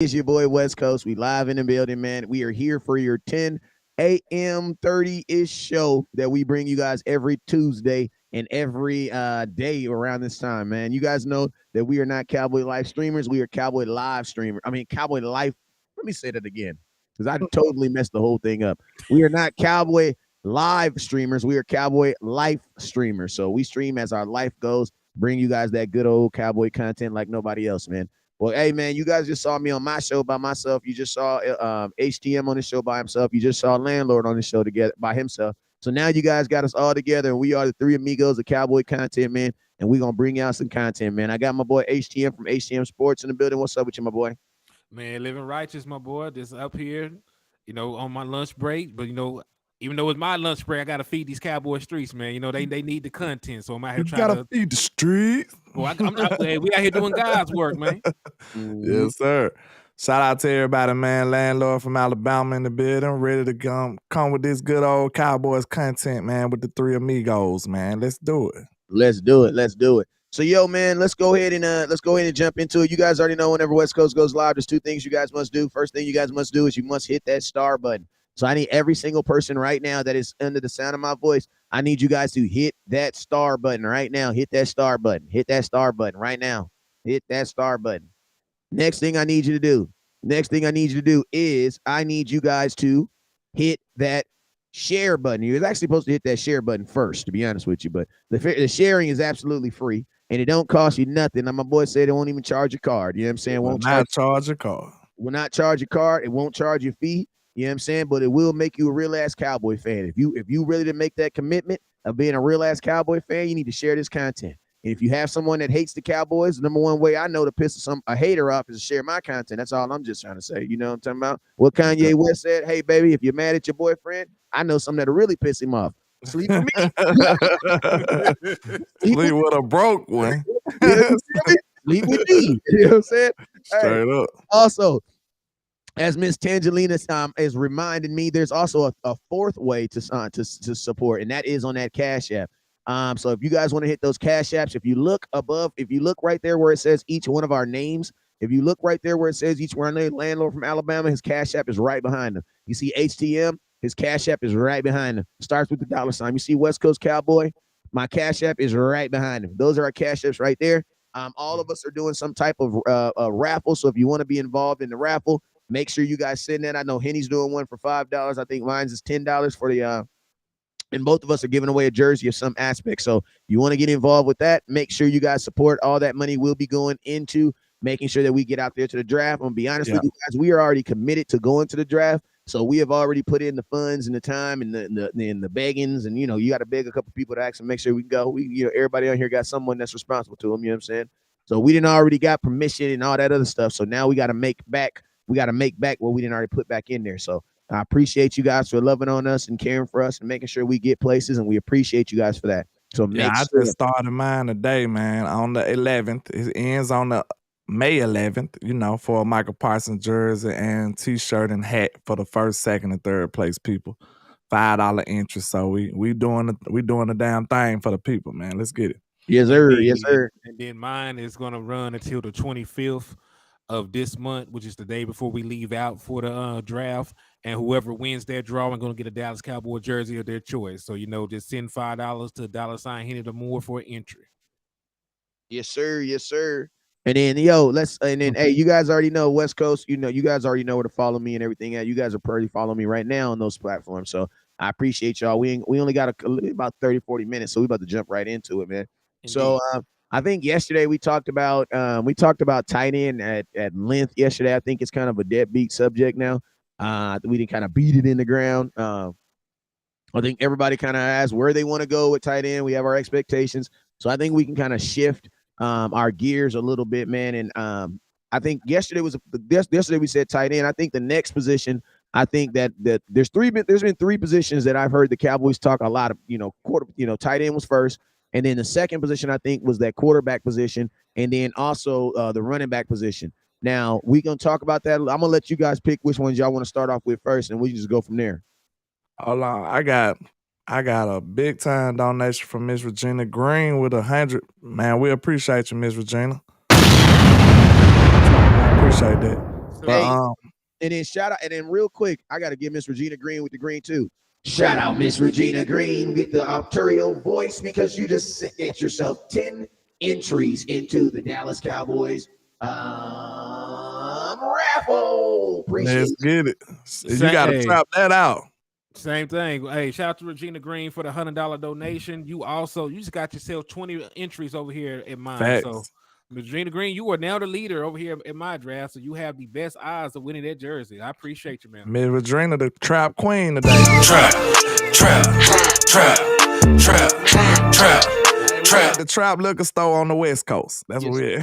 It's your boy West Coast. We live in the building, man. We are here for your 10 a.m. 30-ish show that we bring you guys every Tuesday and every day around this time, man. You guys know that we are not Cowboy Life streamers. We are Cowboy Live streamers. Cowboy Life. Let me say that again because I totally messed the whole thing up. We are not Cowboy Live streamers. We are Cowboy Life streamers. So we stream as our life goes, bring you guys that good old cowboy content like nobody else, man. Well, hey man, you guys just saw me on my show by myself. You just saw HTM on the show by himself. You just saw Landlord on the show together by himself. So now you guys got us all together, and we are the three amigos of Cowboy Content, man. And we're gonna bring out some content, man. I got my boy HTM from HTM Sports in the building. What's up with you, my boy? Man, living righteous, my boy. Just up here, on my lunch break. But even though it's my lunch break, I gotta feed these cowboy streets, man. They need the content, so I'm out here You trying gotta to. feed the streets. Well, we out here doing God's work, man. Yes, sir. Shout out to everybody, man. Landlord from Alabama in the building, ready to come with this good old Cowboys content, man, with the three amigos, man. Let's do it. Let's do it. Let's do it. So, yo, man, let's go ahead and jump into it. You guys already know whenever West Coast goes live, there's two things you guys must do. First thing you guys must do is you must hit that star button. So I need every single person right now that is under the sound of my voice. I need you guys to hit that star button right now. Hit that star button. Hit that star button right now. Hit that star button. Next thing I need you to do. Next thing I need you to do is I need you guys to hit that share button. You're actually supposed to hit that share button first, to be honest with you. But the sharing is absolutely free and it don't cost you nothing. Now, my boy said it won't even charge your card. You know what I'm saying? Will not charge a card. Will not charge your card. It won't charge your fee. You know what I'm saying? But it will make you a real ass Cowboy fan. If you really to make that commitment of being a real ass Cowboy fan, you need to share this content. And if you have someone that hates the Cowboys, the number one way I know to piss a hater off is to share my content. That's all I'm just trying to say. You know what I'm talking about? What Kanye West said, hey, baby, if you're mad at your boyfriend, I know something that'll really piss him off. Sleep with me. Sleep with a broke one. Sleep with me. You know what I'm saying? Straight up. Also, as Miss Tangelina is reminding me, there's also a fourth way to support, and that is on that Cash App. So if you guys want to hit those Cash Apps, if you look right there where it says each one of our names, if you look right there where it says each one name, Landlord from Alabama, his Cash App is right behind him. You see HTM, his Cash App is right behind him. Starts with the dollar sign. You see West Coast Cowboy, my Cash App is right behind him. Those are our Cash Apps right there. All of us are doing some type of raffle. So if you want to be involved in the raffle, make sure you guys send that. I know Henny's doing one for $5. I think mine's is $10 for the and both of us are giving away a jersey of some aspect. So you want to get involved with that, make sure you guys support. All that money will be going into making sure that we get out there to the draft. I'm gonna be honest with you guys, we are already committed to going to the draft. So we have already put in the funds and the time and the beggings, and you got to beg a couple people to actually make sure we can go. Everybody on here got someone that's responsible to them. You know what I'm saying? So we didn't already got permission and all that other stuff. So now we got to make back. We got to make back what we didn't already put back in there. So I appreciate you guys for loving on us and caring for us and making sure we get places, and we appreciate you guys for that. So I just started mine today, man, on the 11th. It ends on the May 11th, for a Michael Parsons jersey and T-shirt and hat for the first, second, and third place people. $5 interest. So we doing the damn thing for the people, man. Let's get it. Yes, sir. Yes, sir. And then mine is gonna run until the 25th of this month, which is the day before we leave out for the draft. And whoever wins that draw, I'm going to get a Dallas Cowboy jersey of their choice. So, just send $5 to $ Henny or more for entry. Yes, sir. Yes, sir. And then, hey, you guys already know West Coast. You guys already know where to follow me and everything. You guys are pretty following me right now on those platforms. So I appreciate y'all. We only got about 30, 40 minutes. So we about to jump right into it, man. Indeed. So I think yesterday we talked about tight end at length yesterday. I think it's kind of a deadbeat subject now. We didn't kind of beat it in the ground. I think everybody kind of asked where they want to go with tight end. We have our expectations. So I think we can kind of shift our gears a little bit, man. And I think yesterday we said tight end. I think the next position, I think that there's been three positions that I've heard the Cowboys talk a lot of, tight end was first. And then the second position, I think, was that quarterback position. And then also the running back position. Now, we're going to talk about that. I'm going to let you guys pick which ones y'all want to start off with first, and we just go from there. Hold on. I got a big time donation from Miss Regina Green with 100. Man, we appreciate you, Miss Regina. Appreciate that. But, and then shout out, and then real quick, I got to give Miss Regina Green with the green too. Shout out Miss Regina Green with the Ontario voice because you just get yourself 10 entries into the Dallas Cowboys raffle. Let's get it. You got to trap that out. Same thing. Hey, shout out to Regina Green for the $100 donation. You just got yourself 20 entries over here at mine. Facts. So Regina Green, you are now the leader over here in my draft, so you have the best odds of winning that jersey. I appreciate you, man. Miss Regina, the trap queen today. Trap. The trap liquor store on the West Coast. That's what we're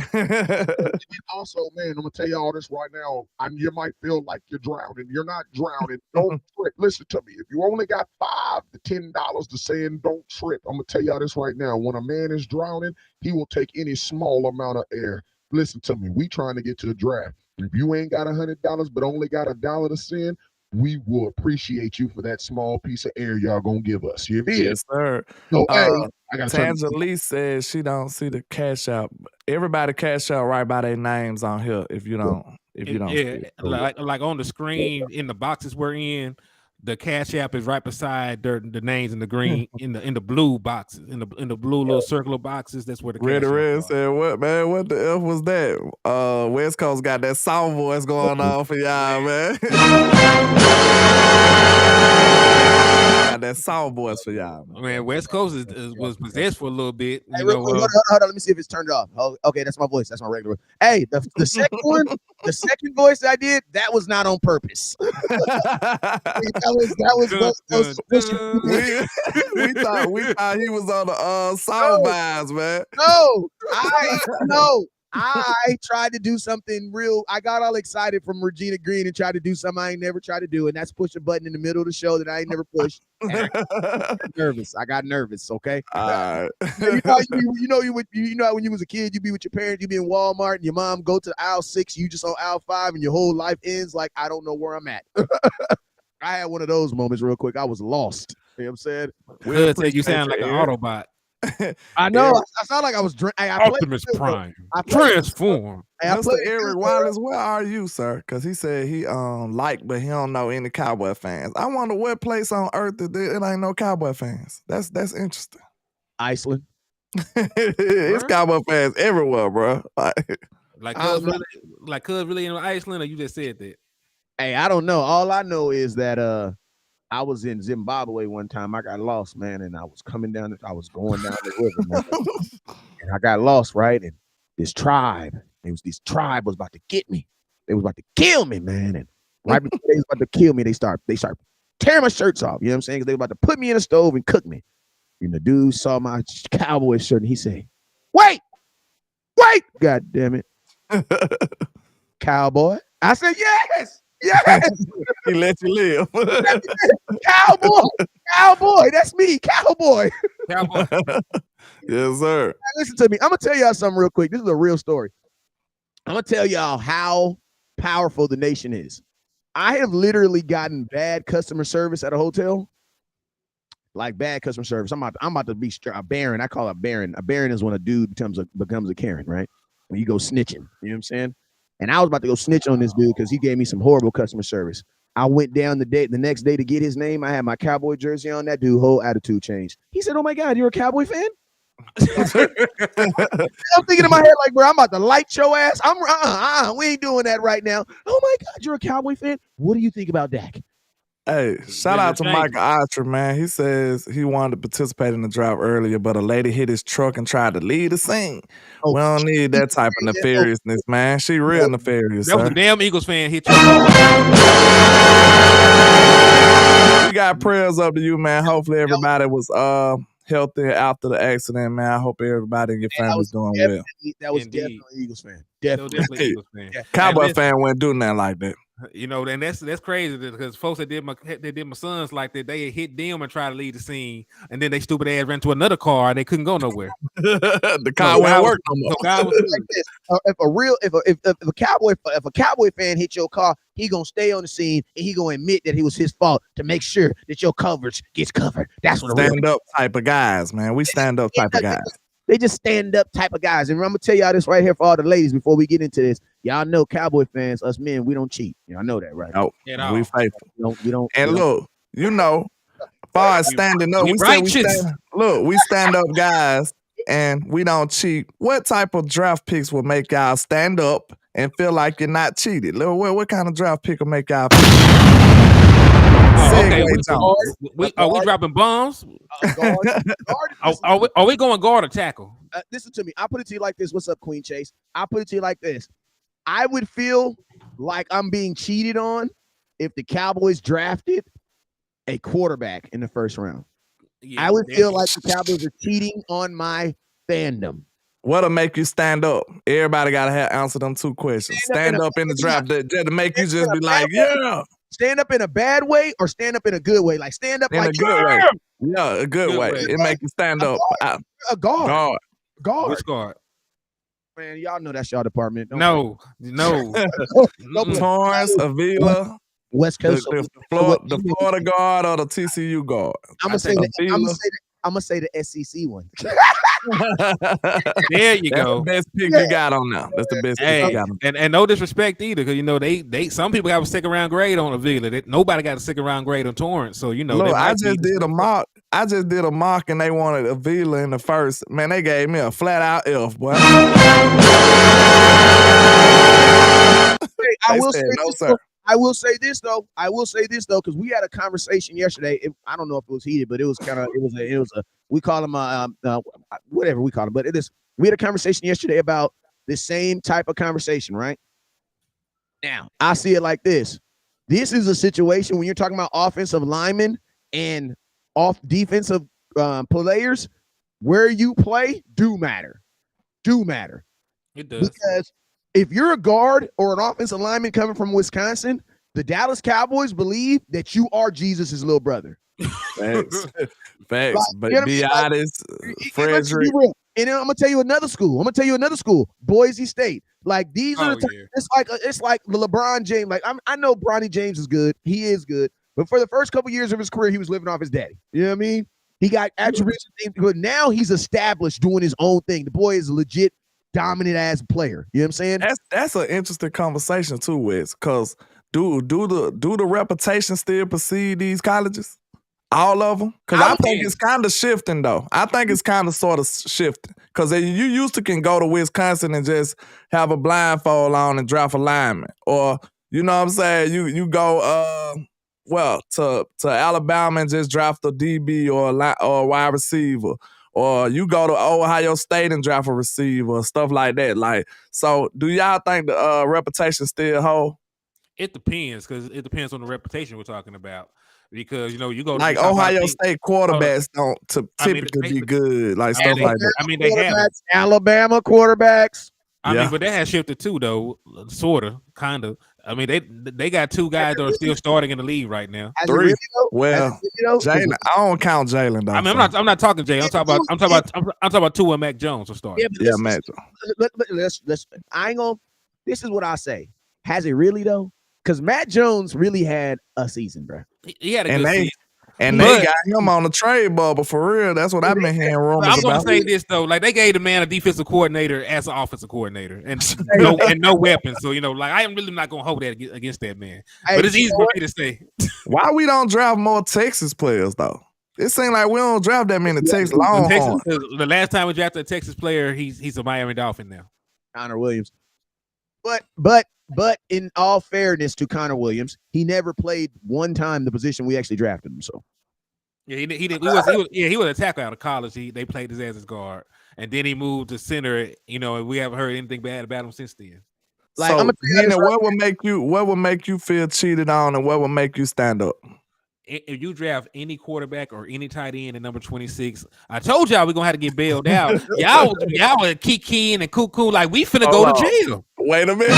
Also, man, I'm gonna tell you all this right now. You might feel like you're drowning. You're not drowning. Don't trip. Listen to me. If you only got $5 to $10 to saying don't trip, I'm gonna tell y'all this right now. When a man is drowning, he will take any small amount of air. Listen to me. We trying to get to the draft. If you ain't got $100 but only got $1 to send, we will appreciate you for that small piece of air y'all gonna give us. You hear? Yes, sir. So, hey, I got Tanja Lee says she don't see the cash out. Everybody cash out right by their names on here. If you don't, see it. like on the screen in the boxes we're in, the Cash App is right beside the names in the green in the blue boxes in the blue little circular boxes. That's where the Red Red said, "What man? What the F was that?" West Coast got that soft voice going on for y'all, man. Got that soft voice for y'all, man. West Coast was possessed for a little bit. Hey, hold on. Let me see if it's turned off. Oh, okay, that's my voice. That's my regular voice. Hey, the second one, the second voice I did, that was not on purpose. We thought he was on the sound vibes, man. I tried to do something real. I got all excited from Regina Green and tried to do something I ain't never tried to do, and that's push a button in the middle of the show that I ain't never pushed. I got nervous. Okay. All right. You know when you was a kid, you be with your parents, you be in Walmart, and your mom go to aisle 6, you just on aisle 5, and your whole life ends like I don't know where I'm at. I had one of those moments real quick. I was lost. You know what I'm saying? You sound like an Autobot. I know. I sound like I was Optimus Prime. Transform. Mr. Eric Wallace, where are you, sir? Because he said he but he don't know any Cowboy fans. I wonder what place on earth that it ain't no Cowboy fans. That's interesting. Iceland. It's Cowboy fans everywhere, bro. Cuz really in Iceland, or you just said that? Hey, I don't know. All I know is that I was in Zimbabwe one time. I got lost, man, and I was going down the river, man. And I got lost, right? And this tribe was about to get me. They was about to kill me, man. And right before they was about to kill me, they start tearing my shirts off. You know what I'm saying? Because they were about to put me in a stove and cook me. And the dude saw my cowboy shirt and he said, wait, God damn it. Cowboy. I said, yes. He let you live. Cowboy, that's me, cowboy. Yes, sir. Now, listen to me. I'm gonna tell y'all something real quick. This is a real story. I'm gonna tell y'all how powerful the nation is. I have literally gotten bad customer service at a hotel. Like bad customer service. I'm about to be a Baron. I call it a Baron. A Baron is when a dude becomes a Karen, right? When you go snitching. You know what I'm saying? And I was about to go snitch on this dude because he gave me some horrible customer service. I went down the next day to get his name. I had my Cowboy jersey on. That dude, whole attitude changed. He said, "Oh my God, you're a Cowboy fan?" I'm thinking in my head like, bro, I'm about to light your ass. We ain't doing that right now. Oh my God, you're a Cowboy fan? What do you think about Dak? Hey, shout out to Michael Archer, man. He says he wanted to participate in the drive earlier, but a lady hit his truck and tried to lead the scene. We don't need that type of nefariousness, man. She real nefarious. That was a damn Eagles fan hit you. We got prayers up to you, man. Hopefully everybody was healthy after the accident, man. I hope everybody in your family's doing well. That was definitely Eagles fan. Definitely Eagles fan. Cowboy fan wouldn't do nothing like that. You know, and that's crazy because folks that did my sons like that, they hit them and try to leave the scene, and then they stupid ass ran to another car and they couldn't go nowhere. The car wouldn't work no more. Like this. If a Cowboy fan hit your car, he gonna stay on the scene and he gonna admit that it was his fault to make sure that your coverage gets covered. That's what stand up type of guys, man. We stand up type of guys. They just stand up type of guys. And I'm gonna tell y'all this right here for all the ladies before we get into this. Y'all know Cowboy fans, us men, we don't cheat. Y'all know that, right? No, we faithful. We don't. And look, far as standing up, we stand up guys, and we don't cheat. What type of draft picks will make y'all stand up and feel like you're not cheated? Look, what kind of draft pick will make y'all? Okay, we dropping bombs. Are we going guard or tackle? Listen to me. I'll put it to you like this. What's up, Queen Chase? I'll put it to you like this. I would feel like I'm being cheated on if the Cowboys drafted a quarterback in the first round. Yeah, I would feel like the Cowboys are cheating on my fandom. What'll make you stand up? Everybody gotta answer them 2 questions. Stand up in the draft to make you just be like, yeah. Stand up in a bad way or stand up in a good way? Like stand up in like a good way. Yeah, a good way. It make you stand up. A guard. Which guard? Man, y'all know that's y'all department. No. Torrance, Avila, West Coast, the Florida guard or the TCU guard. I'm gonna say the SEC one. There you go. The best pick you got on now. That's the best pick you got on. And no disrespect either, because they some people have a second round grade on Avila. Nobody got a second round grade on Torrance. So look, I just did a mock. And they wanted Avila in the first. Man, they gave me a flat out F, boy. I will say this though, because we had a conversation yesterday. I don't know if it was heated, but it was we call them whatever we call them, but we had a conversation yesterday about the same type of conversation, right? Now I see it like this. This is a situation when you're talking about offensive linemen and off defensive players, where you play do matter. It does. Because if you're a guard or an offensive lineman coming from Wisconsin, the Dallas Cowboys believe that you are Jesus' little brother. Facts. But be honest, Frederick. And then I'm gonna tell you another school. Boise State. Like these are it's like the LeBron James. Like I know Bronny James is good. He is good. But for the first couple years of his career, he was living off his daddy. You know what I mean? He got attributes, but now he's established doing his own thing. The boy is a legit dominant ass player. You know what I'm saying? That's an interesting conversation too, Wes. Because do the reputation still precede these colleges? All of them? Because I think it's kind of shifting though. I think it's kind of sort of shifting. Because you used to can go to Wisconsin and just have a blindfold on and draft a lineman. Or, you know what I'm saying? You go to Alabama and just draft a DB or a wide receiver. Or you go to Ohio State and draft a receiver, stuff like that. Like, so do y'all think the reputation still hold? It depends, because it depends on the reputation we're talking about. Because you go like Ohio State quarterbacks don't typically be good, like stuff like that. I mean, they have Alabama quarterbacks. I mean, but that has shifted too, though, sort of, kind of. I mean, they got 2 guys that are still starting in the league right now. 3. Well, Jalen, I don't count Jalen though. I mean, I'm not talking Jay. I'm talking about Tua and Mac Jones are starting. Yeah, Mac. Let's. I ain't gonna. This is what I say. Has it really though? Because Matt Jones really had a season, bro. He had a good season. And they got him on the trade bubble for real. That's what I've been hearing rumors about. I'm going to say this, though. Like, they gave the man a defensive coordinator as an offensive coordinator and no weapons. So, like, I am really not going to hold that against that man. But it's easy for me to say. Why we don't draft more Texas players, though? It seems like we don't draft that many Texas Longhorns. The last time we drafted a Texas player, he's a Miami Dolphin now. Connor Williams. But in all fairness to Connor Williams, he never played one time the position we actually drafted him. So yeah, he did. He was a tackle out of college. They played his ass as guard, and then he moved to center. And we haven't heard anything bad about him since then. Like, so, what would make you feel cheated on, and what would make you stand up? If you draft any quarterback or any tight end at number 26, I told y'all we're gonna have to get bailed out. y'all were kicking and cuckoo like we finna go to jail. Wait a minute.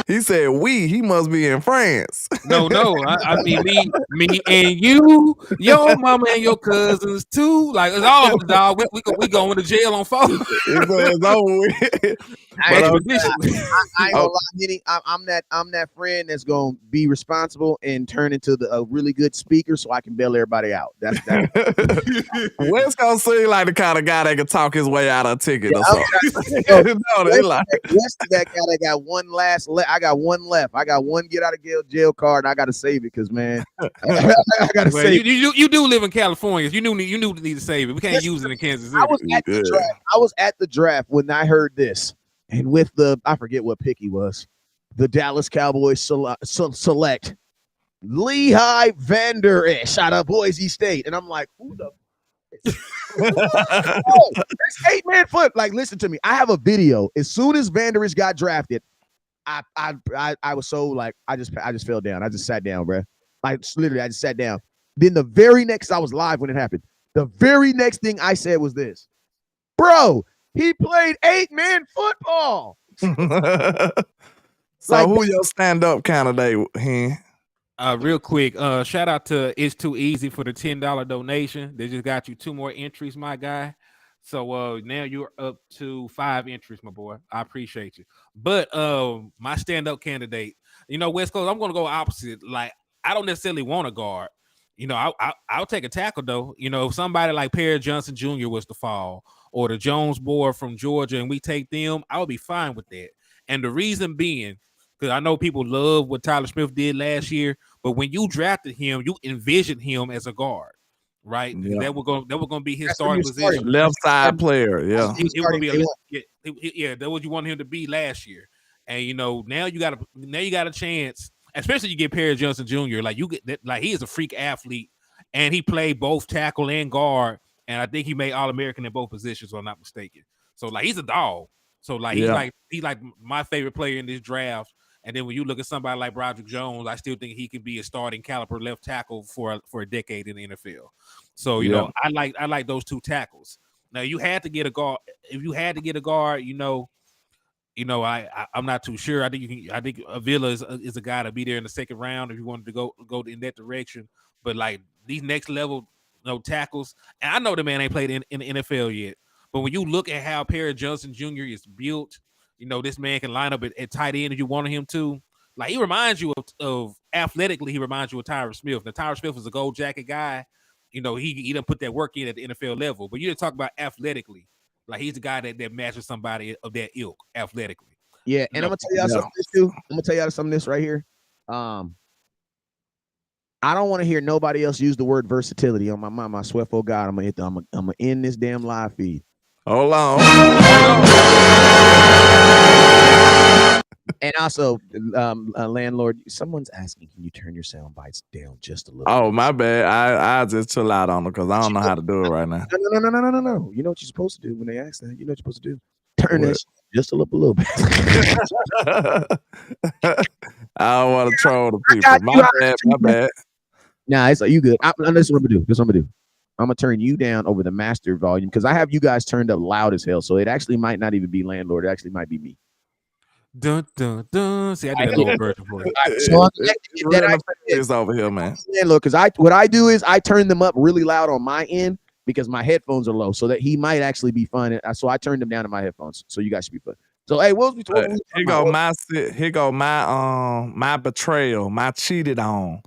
He said we. He must be in France. No, I mean me and you, your mama and your cousins too. Like it's all of us, dog. We going to jail on phone. It's over with. I ain't Expedition. gonna lie, Nitty. I'm that friend that's gonna be responsible and turn into a really good speaker so I can bail everybody out. That's Wes gonna seem like the kind of guy that can talk his way out of a ticket or something. No, they like West is that guy that got one last. I got one left. I got one get out of jail card. And I gotta save it because man, I gotta Well, save it. you do live in California. You knew to need to save it. We can't use it in Kansas City. I was at the draft when I heard this, and with I forget what pick he was, the Dallas Cowboys select Lehigh Vander Esch out of Boise State, and I'm like, who the. Oh, that's 8-man foot. Like, listen to me. I have a video. As soon as Vander Esch got drafted, I was so like I just fell down. I just sat down, bro. Like literally, I just sat down. Then the very next, I was live when it happened. The very next thing I said was this, bro. He played 8-man football. So like, who your stand-up candidate, Hen? Real quick, shout out to It's Too Easy for the $10 donation. They just got you 2 more entries, my guy. So now you're up to 5 entries, my boy. I appreciate you. But my stand-up candidate, West Coast, I'm gonna go opposite. Like, I don't necessarily want a guard. I'll take a tackle though. If somebody like Perry Johnson Jr. was to fall, or the Jones boy from Georgia, and we take them, I would be fine with that. And the reason being, because I know people love what Tyler Smith did last year, but when you drafted him, you envisioned him as a guard, right? Yeah. That was going to be his starting position. Left side player, yeah. That was you wanted him to be last year. And now you got a chance, especially you get Perry Johnson Jr. Like he is a freak athlete, and he played both tackle and guard, and I think he made All-American in both positions, if I'm not mistaken. So like he's a dog. So like he's like my favorite player in this draft. And then when you look at somebody like Broderick Jones, I still think he can be a starting caliber left tackle for a decade in the NFL. So I like those 2 tackles. Now you had to get a guard. If you had to get a guard, I'm not too sure. I think Avila is a guy to be there in the second round if you wanted to go in that direction. But like these next level tackles, and I know the man ain't played in the NFL yet. But when you look at how Perry Johnson Jr. is built, this man can line up at tight end if you wanted him to. Like, he reminds you of athletically, he reminds you of Tyron Smith. Now, Tyron Smith was a gold jacket guy. He didn't put that work in at the NFL level. But you didn't talk about athletically. Like, he's the guy that matches somebody of that ilk athletically. Yeah, and I'm going to tell y'all something this too. I'm going to tell y'all something this right here. I don't want to hear nobody else use the word versatility on my mama. I swear for God, I'm gonna end this damn live feed. Hold on. And also, landlord, someone's asking, can you turn your sound bites down just a little? Oh, my bad. I just chill out on them because I don't know how to do it right now. No. You know what you're supposed to do when they ask that? You know what you're supposed to do? Turn that just a little bit. I don't want to troll the people. My bad. Nah, it's like you good. This is what I'm gonna do. I'm gonna turn you down over the master volume because I have you guys turned up loud as hell. So it actually might not even be landlord. It actually might be me. Dun dun dun. See, I did a little version for you. So it's over here, man. Landlord, because what I do is I turn them up really loud on my end because my headphones are low, so that he might actually be fine. So I turned them down to my headphones, so you guys should be fine. So hey, here go my betrayal, my cheated on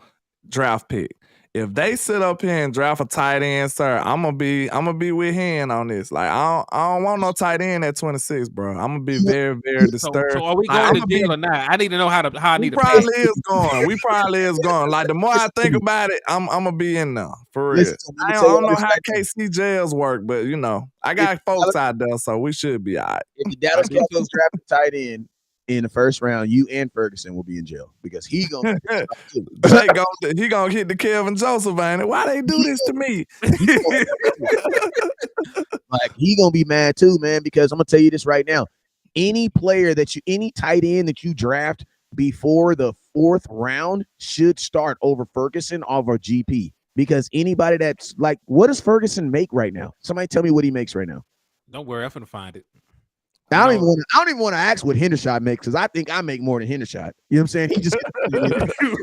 draft pick. If they sit up here and draft a tight end, sir, I'm gonna be with Hen on this. Like I don't want no tight end at 26, bro. I'm gonna be very, very disturbed. So are we going to jail or not? I need to know how I need to. We probably is going. Like the more I think about it, I'm gonna be in there for real. I don't know how KC jails work, but I got folks out there, so we should be all right. If the Dallas Cowboys draft a tight end in the first round, you and Ferguson will be in jail because he gonna he gonna hit the Kelvin Joseph, ain't it? Why they do this to me? Like he gonna be mad too, man. Because I'm gonna tell you this right now: any tight end that you draft before the 4th round should start over Ferguson over GP. Because anybody that's like, what does Ferguson make right now? Somebody tell me what he makes right now. Don't worry, I'm finna find it. I don't even want to ask what Hendershot makes because I think I make more than Hendershot. You know what I'm saying? He just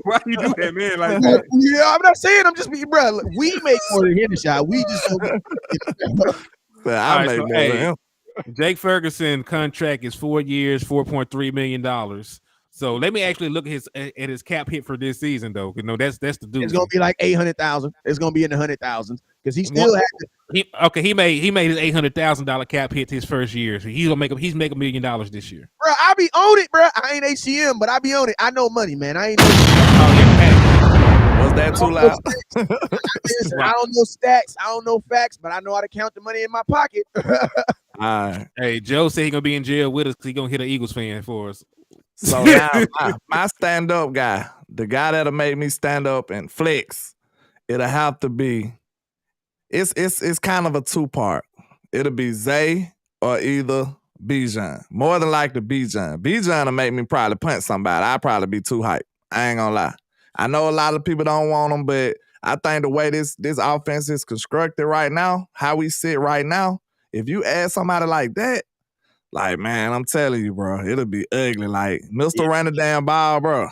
why you do that, man? Like that? yeah, I'm not saying I'm just bro. We make more than Hendershot. We just don't. I All right, make so, more than him. Jake Ferguson contract is 4 years, $4.3 million. So let me actually look at his cap hit for this season, though. You know, that's the dude. It's gonna be like 800,000. It's gonna be in the 100,000 because he still has. He made his $800,000 cap hit his first year. So he's making $1 million this year. Bro, I be on it, bro. I ain't HCM, but I be on it. I know money, man. I ain't. Was that too loud? I don't know stats. I don't know facts, but I know how to count the money in my pocket. All right. Hey, Joe said he's gonna be in jail with us because he's gonna hit an Eagles fan for us. So now my stand-up guy, the guy that'll make me stand up and flex, it'll have to be it's kind of a two-part. It'll be Zay or either Bijan. More than likely Bijan. Bijan will make me probably punch somebody. I'll probably be too hyped. I ain't gonna lie. I know a lot of people don't want him, but I think the way this offense is constructed right now, how we sit right now, if you add somebody like that, like, man, I'm telling you, bro, it'll be ugly. Like, Mr. Ran the damn ball, bro.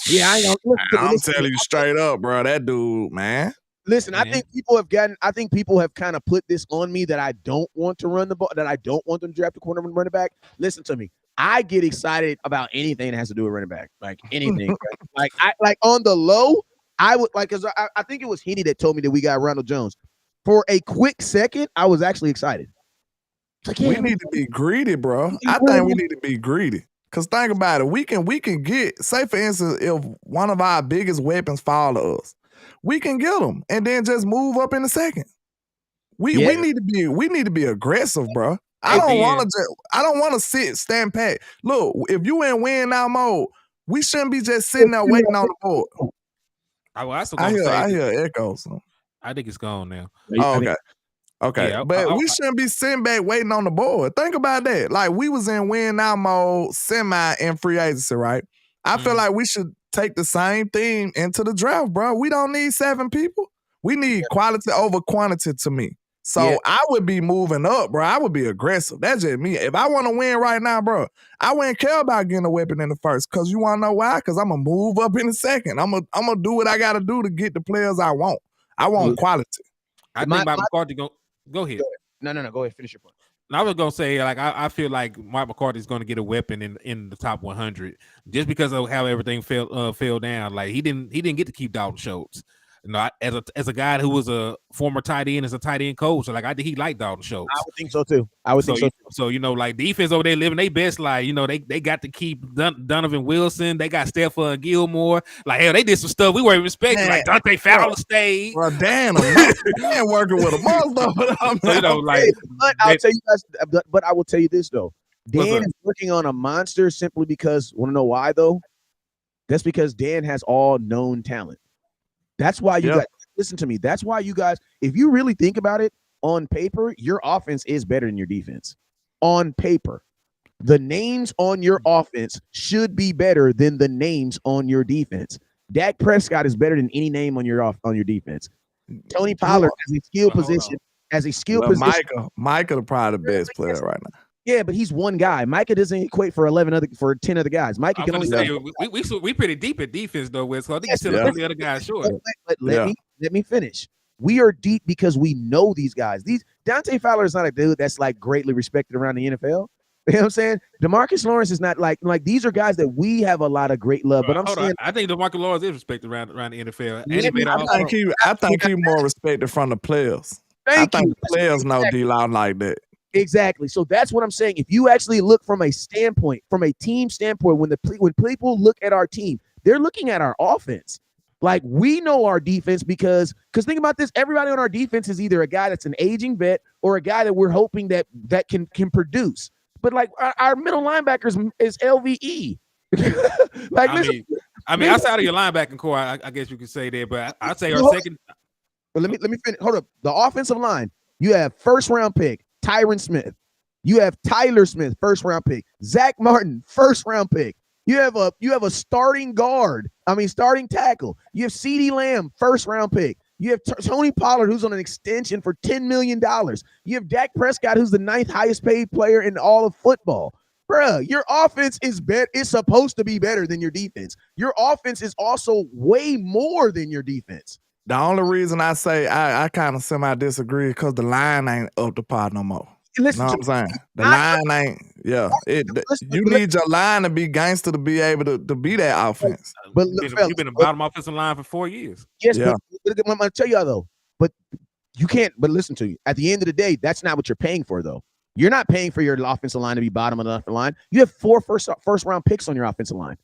Yeah, I ain't gonna I'm telling you straight up, bro. That dude, man. Listen, I think people have kind of put this on me that I don't want to run the ball, that I don't want them to draft a corner and running back. Listen to me. I get excited about anything that has to do with running back, like anything. like on the low, I would like, because I think it was Henny that told me that we got Ronald Jones. For a quick second, I was actually excited. Like, yeah, we need to be greedy, bro. I think we need to be greedy. Cause think about it, we can get, say for instance, if one of our biggest weapons fall to us, we can get them and then just move up in a second. We need to be aggressive, bro. I don't want to stand pat. Look, if you in win now mode, we shouldn't be just sitting there waiting on the board. I hear echoes. I think it's gone now. Oh, okay. Okay, yeah, but we shouldn't be sitting back waiting on the board. Think about that. Like, we was in win now mode, semi in free agency, right? I feel like we should take the same thing into the draft, bro. We don't need 7 people. We need quality over quantity to me. So I would be moving up, bro. I would be aggressive. That's just me. If I want to win right now, bro, I wouldn't care about getting a weapon in the first. Because you want to know why? Because I'm going to move up in a second. I'm going to do what I got to do to get the players I want. I want quality. I think Mike McCarthy go ahead. No. Go ahead. Finish your point. I was gonna say, like, I feel like Mike McCarthy is gonna get a weapon in the top 100 just because of how everything fell down. Like, he didn't get to keep Dalton Schultz. You know, as a guy who was a former tight end, as a tight end coach, like, I think he liked Dalton Schultz. I would think so too. I would think so. So, you know, like, defense over there living their best life. You know, they got to keep Donovan Wilson. They got Stephon Gilmore. Like, hell, they did some stuff we weren't expecting. Like, Dante Fowler stayed. Well, damn, I'm working with a monster. So, you know, like, but I'll tell you guys. But I will tell you this though. Dan is working on a monster simply because. Want to know why though? That's because Dan has all known talent. That's why you guys listen to me. That's why you guys, if you really think about it, on paper, your offense is better than your defense. On paper, the names on your offense should be better than the names on your defense. Dak Prescott is better than any name on your defense. Tony Pollard as a skill position, Micah probably the best player right now. Yeah, but he's one guy. Micah doesn't equate for 10 other guys. Micah can only say we pretty deep at defense though, Wes. So I think he's still the other guys short. Let me finish. We are deep because we know these guys. Dante Fowler is not a dude that's like greatly respected around the NFL. You know what I'm saying? DeMarcus Lawrence is not like these are guys that we have a lot of great love. But I think DeMarcus Lawrence is respected around the NFL. I think he more respected from the players. I think the players know D-Line like that. Exactly. So that's what I'm saying. If you actually look from a team standpoint, when people look at our team, they're looking at our offense. Like, we know our defense because think about this. Everybody on our defense is either a guy that's an aging vet or a guy that we're hoping that can produce. But like our middle linebackers is LVE. Outside of your linebacking core, I guess you could say that. But I'd say our second. But let me finish. Hold up. The offensive line. You have first round pick Tyron Smith. You have Tyler Smith, first round pick. Zach Martin, first round pick. You have a starting tackle. You have CeeDee Lamb, first round pick. You have Tony Pollard, who's on an extension for $10 million. You have Dak Prescott, who's the 9th highest paid player in all of football. Bruh, your offense is supposed to be better than your defense. Your offense is also way more than your defense. The only reason I say I kind of semi-disagree because the line ain't up to par no more. Listen know to what I'm me. saying? The line ain't, you need your line to be gangster to be able to be that offense. But you've been the bottom offensive line for 4 years. Yes, Yeah. but I'm going to tell y'all though, but you can't, but listen to me. At the end of the day, that's not what you're paying for though. You're not paying for your offensive line to be bottom of the offensive line. You have 4 first round picks on your offensive line.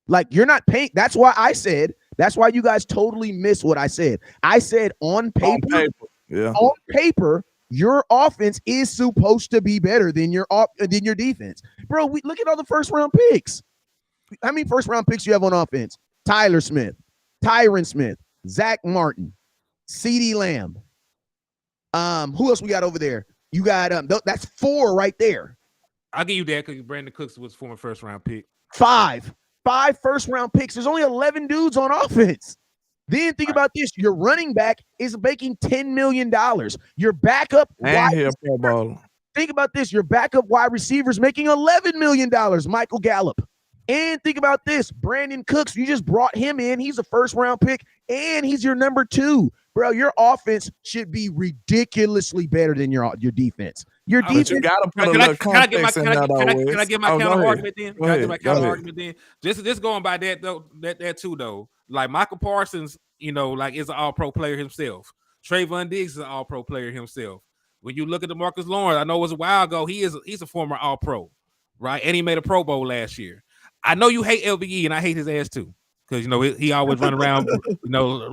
Like you're not paying. That's why you guys totally missed what I said. I said on paper, your offense is supposed to be better than your defense. Bro, look at all the first round picks. How many first round picks you have on offense? Tyler Smith, Tyron Smith, Zach Martin, CeeDee Lamb. Who else we got over there? You got that's 4 right there. I'll give you that because Brandon Cooks was former first round pick. 5 first round picks. There's only 11 dudes on offense. Then think about this. Your running back is making $10 million. Your backup think about this. Your backup wide receiver is making $11 million, Michael Gallup. And think about this. Brandon Cooks, you just brought him in. He's a first round pick, and he's your number 2. Bro, your offense should be ridiculously better than your defense. Your defense. You gotta put a little context in there, though. Can I get my counter argument then? Can I get my counter argument then? Just going by that though, that too though. Like Michael Parsons, like is an all-pro player himself. Trayvon Diggs is an all-pro player himself. When you look at DeMarcus Lawrence, I know it was a while ago. He's a former all-pro, right? And he made a Pro Bowl last year. I know you hate LVE, and I hate his ass too. Because he always run around,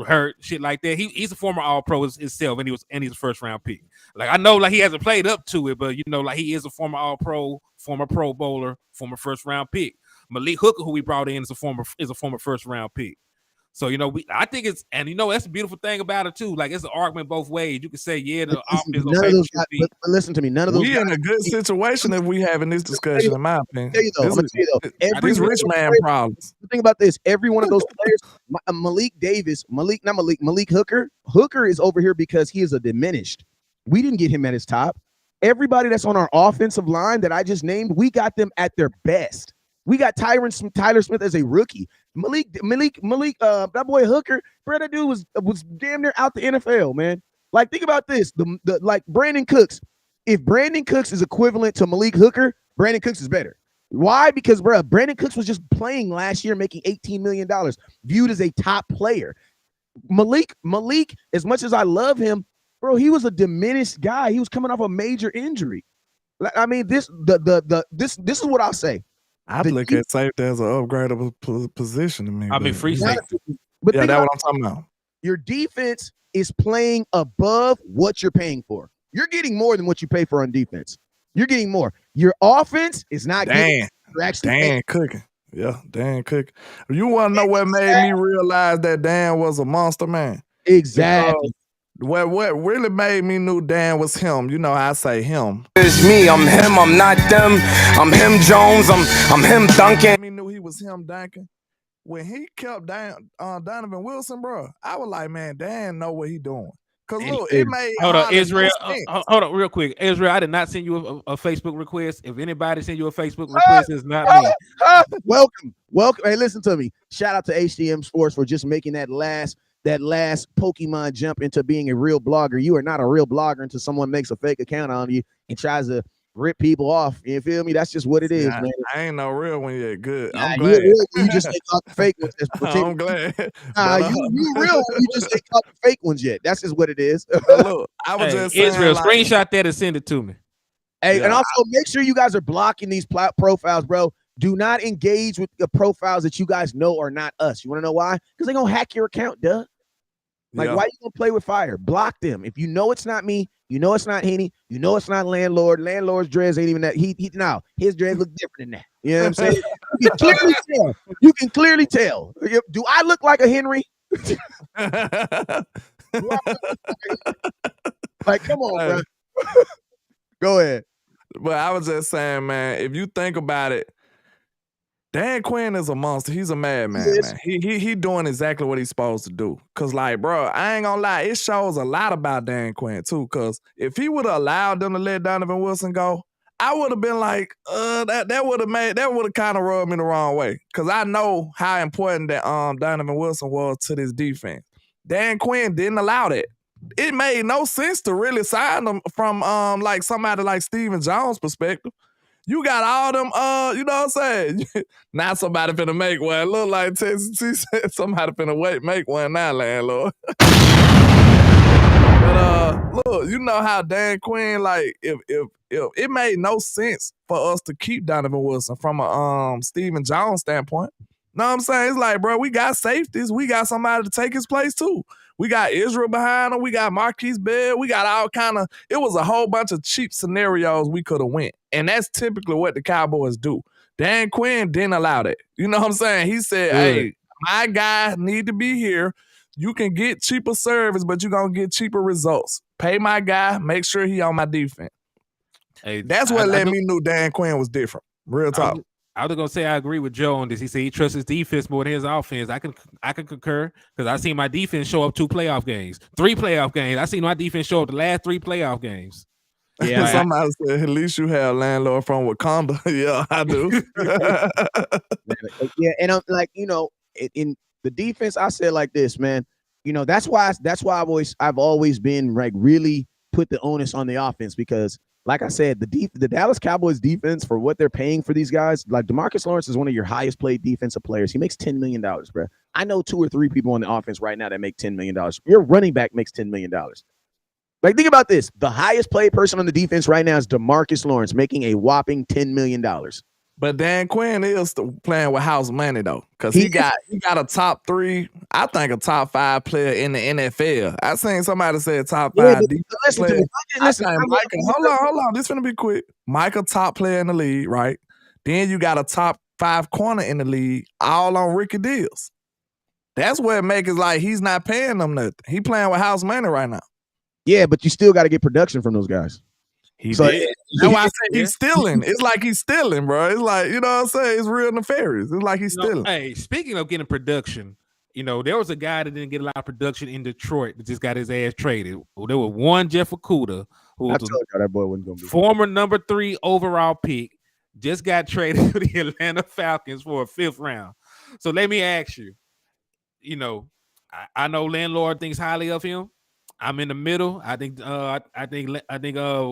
hurt shit like that. He's a former All-Pro himself, and he's a first-round pick. Like I know, like he hasn't played up to it, but like he is a former All-Pro, former Pro Bowler, former first-round pick. Malik Hooker, who we brought in, is a former first-round pick. So I think it's, and that's the beautiful thing about it too. Like it's an argument both ways. You can say, the offense. But listen to me, none of those. We in a good situation if we having this discussion. In my opinion, I'm gonna tell you though, every rich man problems. The thing about this, every one of those players, Malik Hooker. Hooker is over here because he is a diminished. We didn't get him at his top. Everybody that's on our offensive line that I just named, we got them at their best. We got Tyler Smith as a rookie. Malik, that boy Hooker, bro, that dude was damn near out the NFL, man. Like, think about this. Like Brandon Cooks. If Brandon Cooks is equivalent to Malik Hooker, Brandon Cooks is better. Why? Because, bro, Brandon Cooks was just playing last year, making $18 million, viewed as a top player. Malik, as much as I love him, bro, he was a diminished guy. He was coming off a major injury. Like, I mean, this is what I'll say. I'd look at safety as an upgradable position to me. I mean, free safety. But that's what I'm talking about. Your defense is playing above what you're paying for. You're getting more than what you pay for on defense. You're getting more. Your offense is not getting. Dan cooking. Yeah, Dan cooking. You want to know what made me realize that Dan was a monster, man? Exactly. What really made me knew Dan was him. I say him. It's me, I'm him, I'm not them. I'm him Jones, I'm him Duncan. Me knew he was him Duncan. When he kept Donovan Wilson, bro, I was like, man, Dan know what he doing. Cause look, it made hold on, Israel. Hold on, real quick, Israel. I did not send you a Facebook request. If anybody send you a Facebook request, it's not me. Welcome. Hey, listen to me. Shout out to HDM Sports for just making that last Pokemon jump into being a real blogger. You are not a real blogger until someone makes a fake account on you and tries to rip people off. You feel me? That's just what it is, man. I ain't no real one yet. Good. Nah, I'm glad. You just ain't caught the fake ones. I'm glad. You real. You just ain't caught the fake ones yet. That's just what it is. Look, I was just saying, Israel, screenshot that and send it to me. Hey, and also make sure you guys are blocking these profiles, bro. Do not engage with the profiles that you guys know are not us. You want to know why? Because they're gonna hack your account, duh. Like, why you gonna play with fire? Block them. If you know it's not me, you know it's not Henny, you know it's not Landlord. Landlord's dreads ain't even that. Now his dreads look different than that. You know what I'm saying? You can clearly tell. Do I look like a Henry? Like, come on, bro. Go ahead. But I was just saying, man, if you think about it, Dan Quinn is a monster. He's a madman, man. He doing exactly what he's supposed to do. Cause like, bro, I ain't gonna lie, it shows a lot about Dan Quinn too. Cause if he would have allowed them to let Donovan Wilson go, I would have been like, that would have kind of rubbed me the wrong way. Cause I know how important that Donovan Wilson was to this defense. Dan Quinn didn't allow that. It made no sense to really sign him from like somebody like Stephen Jones' perspective. You got all them, you know what I'm saying? Now somebody finna make one. Look like Texas T said somebody finna make one now, landlord. But look, you know how Dan Quinn, like, if it made no sense for us to keep Donovan Wilson from a Stephen Jones standpoint. Know what I'm saying? It's like, bro, we got safeties. We got somebody to take his place too. We got Israel behind him. We got Marquise Bell. We got all kind of, it was a whole bunch of cheap scenarios we could have went. And that's typically what the Cowboys do. Dan Quinn didn't allow that. You know what I'm saying? He said, hey, my guy need to be here. You can get cheaper service, but you're going to get cheaper results. Pay my guy. Make sure he on my defense. Hey, that's what let me know Dan Quinn was different. Real talk. I was gonna say I agree with Joe on this. He said he trusts his defense more than his offense. I can concur because I seen my defense show up 2 playoff games, 3 playoff games. I seen my defense show up the last 3 playoff games. Yeah, somebody said at least you have landlord from Wakanda. Yeah, I do. Yeah, and I'm like, you know, in the defense, I said like this, man. You know, that's why I've always been like really put the onus on the offense because. Like I said, the Dallas Cowboys defense for what they're paying for these guys, like DeMarcus Lawrence is one of your highest paid defensive players. He makes $10 million, bro. I know 2 or 3 people on the offense right now that make $10 million. Your running back makes $10 million. Like, think about this. The highest paid person on the defense right now is DeMarcus Lawrence, making a whopping $10 million. But Dan Quinn is playing with house money though, because he got a top 3, I think a top 5 player in the NFL. I seen somebody say top 5 defense player. Hold on. This finna be quick. Micah top player in the league, right? Then you got a top 5 corner in the league, all on Ricky Deals. That's what make it like he's not paying them nothing. He playing with house money right now. Yeah, but you still got to get production from those guys. That's why I say he's stealing. It's like he's stealing, bro. It's like, you know what I'm saying? It's real nefarious. It's like he's stealing. Hey, speaking of getting production, you know, there was a guy that didn't get a lot of production in Detroit that just got his ass traded. Well, there was one Jeff Okudah, who was that boy wasn't gonna be former number 3 overall pick, just got traded to the Atlanta Falcons for a 5th round. So let me ask you, you know, I know landlord thinks highly of him. I'm in the middle. I think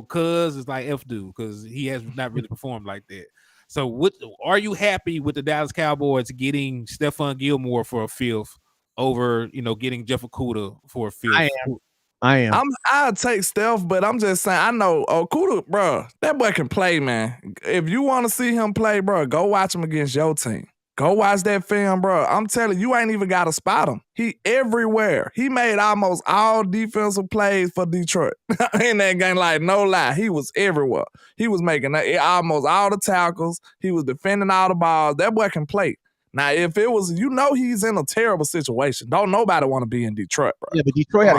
Cuz is like F dude because he has not really performed like that. So what are you happy with the Dallas Cowboys getting Stephon Gilmore for a 5th over, you know, getting Jeff Okudah for a 5th? I am. I'll take Steph, but I'm just saying, I know Okudah, bro, that boy can play, man. If you want to see him play, bro, go watch him against your team. Go watch that film, bro. I'm telling you, ain't even got to spot him. He everywhere. He made almost all defensive plays for Detroit. In that game, like, no lie, he was everywhere. He was making almost all the tackles. He was defending all the balls. That boy can play. Now, if it was, you know, he's in a terrible situation. Don't nobody want to be in Detroit, bro. Yeah, but Detroit had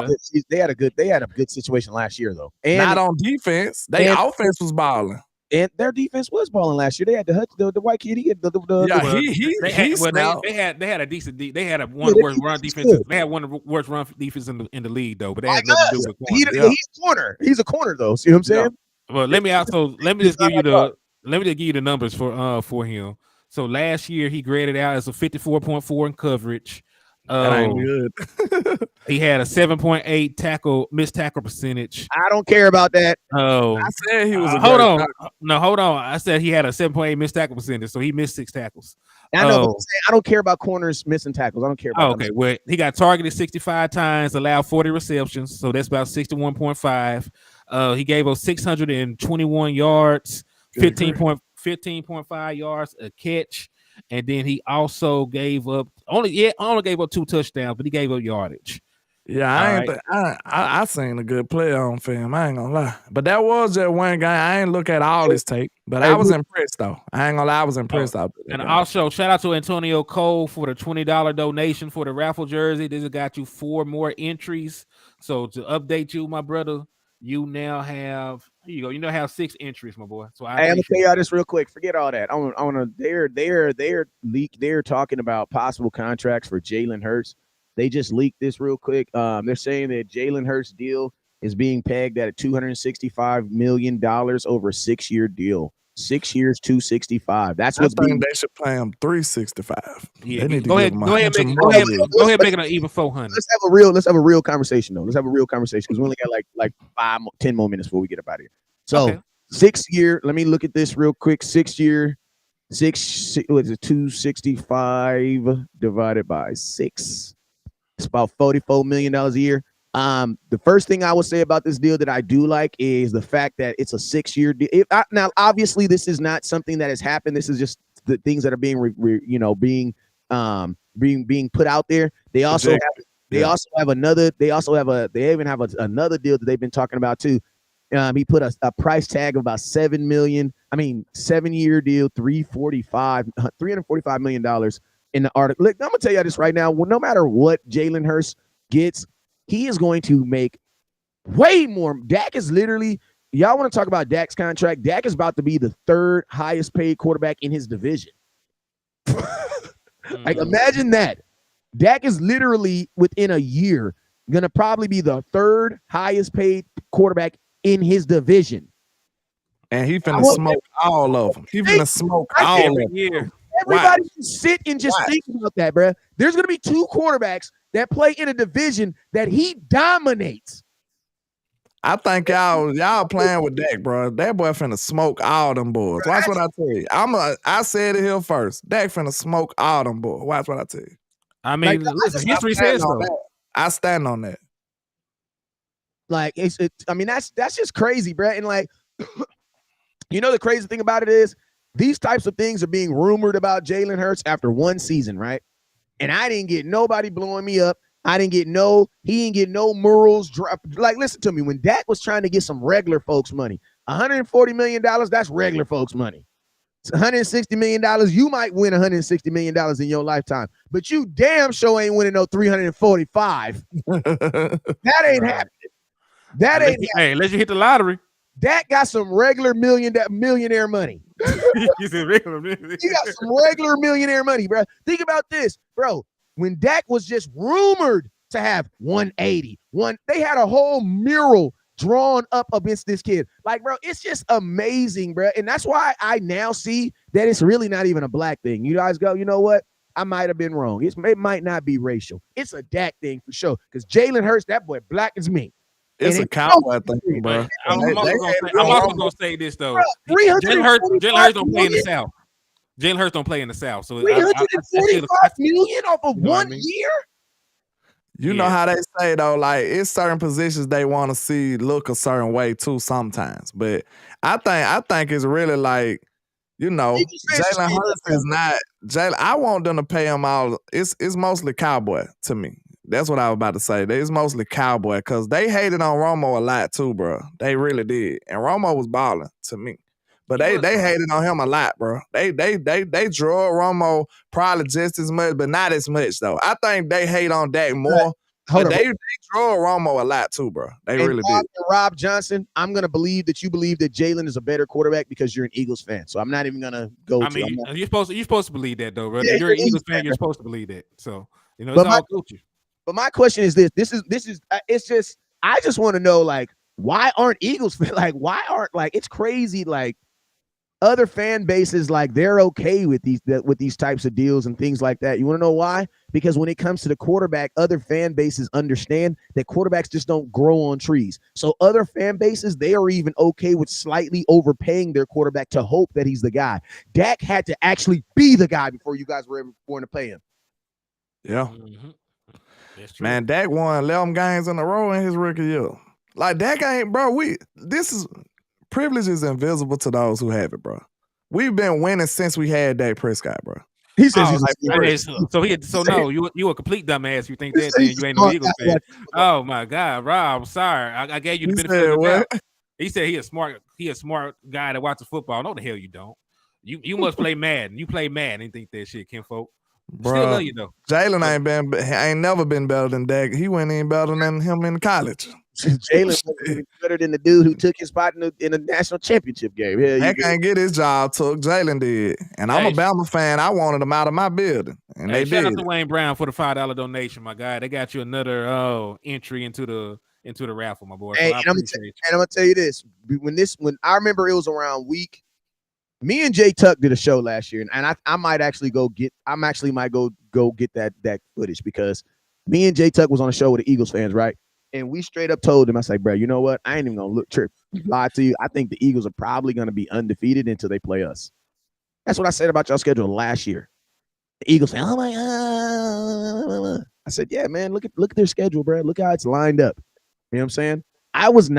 a good situation last year, though. And not on defense. Their offense was balling. And their defense was balling last year. They had the white kid. They had a decent. They had one of the worst run defenses. They had one of the worst run defenses in the league, though. But they had nothing to do with corner. He's a corner. He's a corner, though. See what I'm saying? Yeah. Well, let me just give you the numbers for him. So last year he graded out as a 54.4 in coverage. That ain't good. He had a 7.8 missed tackle percentage. I don't care about that. Oh, I said he was. Hold on. I said he had a 7.8 missed tackle percentage, so he missed 6 tackles. I know. But I don't care about corners missing tackles. I don't care about. Okay, well, he got targeted 65 times, allowed 40 receptions, so that's about 61.5. He gave us 621 yards, 15.5 yards a catch. And then he also gave up only gave up 2 touchdowns, but he gave up yardage. Yeah, I seen a good player on film. I ain't gonna lie, but that was just one guy. I ain't look at all his tape, but I was impressed though. I ain't gonna lie, I was impressed. And also, shout out to Antonio Cole for the $20 donation for the raffle jersey. This has got you 4 more entries. So to update you, my brother, you now have here you go. You now have 6 entries, my boy. So I Hey, I'm gonna appreciate tell y'all this real quick. Forget all that. I want to. They're talking about possible contracts for Jalen Hurts. They just leaked this real quick. They're saying that Jalen Hurts' deal is being pegged at $265 million over a 6-year deal. 6 years, 265. That's I what's think being. they should pay him 365. Yeah, They need to go give ahead. him Go ahead, 100 make more years. go ahead, make it an even 400. Let's have a real conversation though. Let's have a real conversation because we only got like 10 more minutes before we get up out of here. So Okay. 6-year. Let me look at this real quick. 6-year. Was it 265 divided by 6? It's about $44 million a year. The first thing I would say about this deal that I do like is the fact that it's a 6-year deal. Now, obviously, this is not something that has happened. This is just the things that are being, being put out there. They also have, another deal that they've been talking about too. He put a price tag of about $7 million. 7-year deal, $345 million in the article. Look, I'm gonna tell you this right now. Well, no matter what Jalen Hurts gets, he is going to make way more. Dak is literally. Y'all want to talk about Dak's contract? Dak is about to be the 3rd highest paid quarterback in his division. Like, imagine that. Dak is literally within a year gonna probably be the 3rd highest paid quarterback in his division. And he finna smoke all of them. He finna smoke all of them. Everybody can sit and just think about that, bro. There's going to be 2 quarterbacks that play in a division that he dominates. I think y'all playing with Dak, bro. That boy finna smoke all them boys. Watch what I tell you. I said it here first. Dak finna smoke all them boys. Watch what I tell you. I mean, listen, history says so. I stand on that. Like that's just crazy, bro. And like, the crazy thing about it is these types of things are being rumored about Jalen Hurts after 1 season, right? And I didn't get nobody blowing me up. He didn't get no murals dropped. Like, listen to me. When Dak was trying to get some regular folks money, $140 million, that's regular folks money. It's $160 million. You might win $160 million in your lifetime, but you damn sure ain't winning no 345. That ain't happening. Hey, unless you hit the lottery. Dak got some regular millionaire money. You said regular millionaire. He got some regular millionaire money, bro. Think about this, bro. When Dak was just rumored to have 180, they had a whole mural drawn up against this kid. Like, bro, it's just amazing, bro. And that's why I now see that it's really not even a black thing. You guys go, you know what? I might have been wrong. It might not be racial. It's a Dak thing for sure. Because Jalen Hurts, that boy black as me. It's a cowboy thing, bro. I'm also gonna say this though. Jalen Hurts don't play in the South. Jalen Hurts don't play in the South. So $345 million off of 1 year. You know how they say though, like it's certain positions they want to see look a certain way too sometimes. But I think it's really like, Jalen Hurts is not Jalen. I want them to pay him all. It's mostly cowboy to me. That's what I was about to say. It's mostly cowboy because they hated on Romo a lot too, bro. They really did. And Romo was balling to me. But they hated on him a lot, bro. They drove Romo probably just as much, but not as much though. I think they hate on Dak more. But they drove Romo a lot too, bro. They really did. Rob Johnson, I'm gonna believe that you believe that Jalen is a better quarterback because you're an Eagles fan. So I'm not even gonna go. You're supposed to believe that though, bro. Yeah, you're an Eagles fan. You're supposed to believe that. So it's all culture. But my question is this: it's just I just want to know, like, why aren't Eagles it's crazy, like other fan bases, like they're okay with these types of deals and things like that. You want to know why? Because when it comes to the quarterback, other fan bases understand that quarterbacks just don't grow on trees. So other fan bases, they are even okay with slightly overpaying their quarterback to hope that he's the guy. Dak had to actually be the guy before you guys were ever going to pay him. Yeah. Mm-hmm. Man, Dak won 11 games in a row in his rookie year. Like, Dak ain't, bro, privilege is invisible to those who have it, bro. We've been winning since we had Dak Prescott, bro. He says you a complete dumbass. You think that then you ain't no Eagles fan. Oh my God, Rob, I'm sorry. I gave you the benefit of the doubt. He said he a smart guy that watches football. No, the hell you don't. You must play Madden. You play Madden and think that shit, kinfolk. Bro, still love you though. Jalen ain't never been better than Dak. He wasn't even better than him in college. Jalen was better than the dude who took his spot in the national championship game. Hell, He can't get his job took. Jalen did. And I'm a Bama fan. I wanted them out of my building. And they shout did. out to Wayne Brown for the $5 donation, my guy. They got you another entry into the raffle, my boy. So Hey, I and I'm gonna tell you this. When I remember it was around me and Jay Tuck did a show last year, and I might actually might go get that footage, because me and Jay Tuck was on a show with the Eagles fans, right? And we straight up told him, I say, bro, you know what? I ain't even gonna lie to you. I think the Eagles are probably gonna be undefeated until they play us. That's what I said about y'all schedule last year. The Eagles say, oh my God. I said, yeah, man, look at their schedule, bro. Look how it's lined up. You know what I'm saying? I was